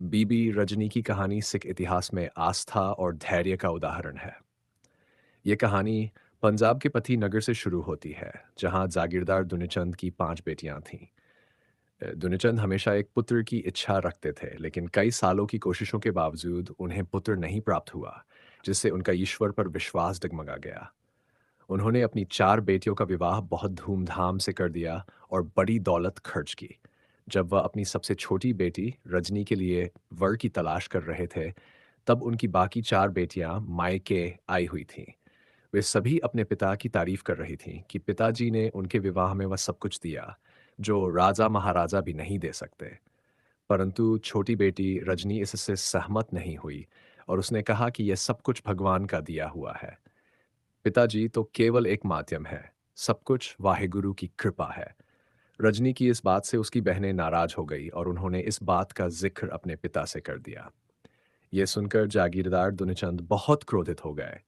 बीबी रजनी की कहानी सिख इतिहास में आस्था और धैर्य का उदाहरण है। ये कहानी पंजाब के पति नगर से शुरू होती है, जहां जागीरदार दुनिचंद की 5 बेटियां थीं। दुनिचंद हमेशा एक पुत्र की इच्छा रखते थे, लेकिन कई सालों की कोशिशों के बावजूद उन्हें पुत्र नहीं प्राप्त हुआ, जिससे उनका ईश्वर पर विश्वास डगमगा गया। उन्होंने अपनी 4 बेटियों का विवाह बहुत धूमधाम से कर दिया और बड़ी दौलत खर्च की। जब वह अपनी सबसे छोटी बेटी रजनी के लिए वर की तलाश कर रहे थे, तब उनकी बाकी 4 बेटियां मायके आई हुई थीं। वे सभी अपने पिता की तारीफ कर रही थीं कि पिताजी ने उनके विवाह में वह सब कुछ दिया, जो राजा-महाराजा भी नहीं दे सकते। परंतु छोटी बेटी रजनी इससे सहमत नहीं हुई और उसने कहा कि यह सब कुछ भगवान का दिया हुआ है। पिताजी तो केवल एक माध्यम है, सब कुछ वाहेगुरु की कृपा है। रजनी की इस बात से उसकी बहनें नाराज हो गई और उन्होंने इस बात का जिक्र अपने पिता से कर दिया। ये सुनकर जागीरदार दुनिचंद बहुत क्रोधित हो गए।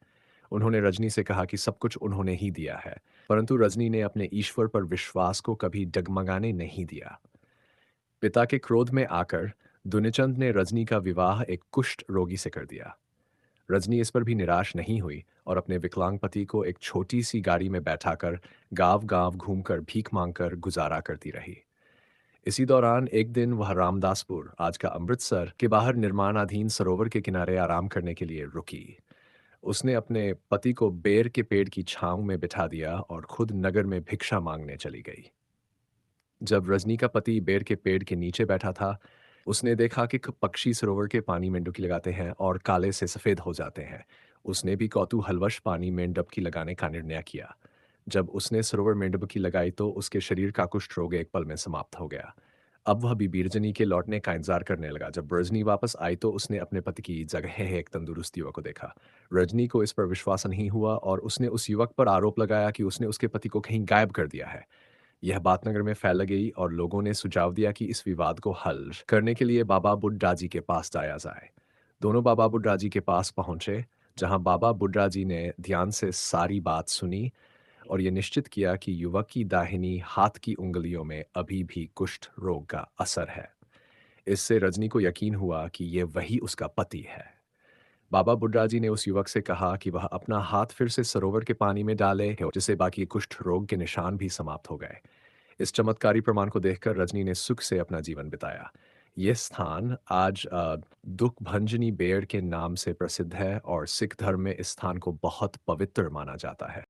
उन्होंने रजनी से कहा कि सब कुछ उन्होंने ही दिया है, परंतु रजनी ने अपने ईश्वर पर विश्वास को कभी डगमगाने नहीं दिया। पिता के क्रोध में आकर दुनिचंद ने रजनी का विवाह एक कुष्ठ रोगी से कर दिया। रजनी इस पर भी निराश नहीं हुई और अपने विकलांग पति को एक छोटी सी गाड़ी में बैठाकर गांव-गांव घूमकर भीख मांगकर गुजारा करती रही। इसी दौरान एक दिन वह रामदासपुर, आज का अमृतसर के बाहर निर्माणाधीन सरोवर के किनारे आराम करने के लिए रुकी। उसने अपने पति को बेर के पेड़ की छांव में बिठा दिया और खुद नगर में भिक्षा मांगने चली गई। जब रजनी का पति बेर के पेड़ के नीचे बैठा था, उसने देखा कि पक्षी सरोवर के पानी में डुबकी लगाते हैं और काले से सफेद हो जाते हैं। उसने भी कौतूहलवश पानी में डुबकी लगाने का निर्णय किया। जब उसने सरोवर में डुबकी लगाई तो उसके शरीर का कुष्ठ रोग एक पल में समाप्त हो गया। अब वह बीबी रजनी के लौटने का इंतजार करने लगा। जब रजनी वापस आई तो उसने अपने पति की जगह एक तंदुरुस्त युवक को देखा। रजनी को इस पर विश्वास नहीं हुआ और उसने उस युवक पर आरोप लगाया कि उसने उसके पति को कहीं गायब कर दिया है। यह बात नगर में फैल गई और लोगों ने सुझाव दिया कि इस विवाद को हल करने के लिए बाबा बुड्ढा जी के पास जाया जाए। दोनों बाबा बुड्ढा जी के पास पहुंचे, जहां बाबा बुड्ढा जी ने ध्यान से सारी बात सुनी और ये निश्चित किया कि युवक की दाहिनी हाथ की उंगलियों में अभी भी कुष्ठ रोग का असर है। इससे रजनी को यकीन हुआ कि ये वही उसका पति है। बाबा बुड्ढा जी ने उस युवक से कहा कि वह अपना हाथ फिर से सरोवर के पानी में डाले, जिससे बाकी कुष्ठ रोग के निशान भी समाप्त हो गए। इस चमत्कारी प्रमाण को देखकर रजनी ने सुख से अपना जीवन बिताया। ये स्थान आज दुख भंजनी बेर के नाम से प्रसिद्ध है और सिख धर्म में इस स्थान को बहुत पवित्र माना जाता है।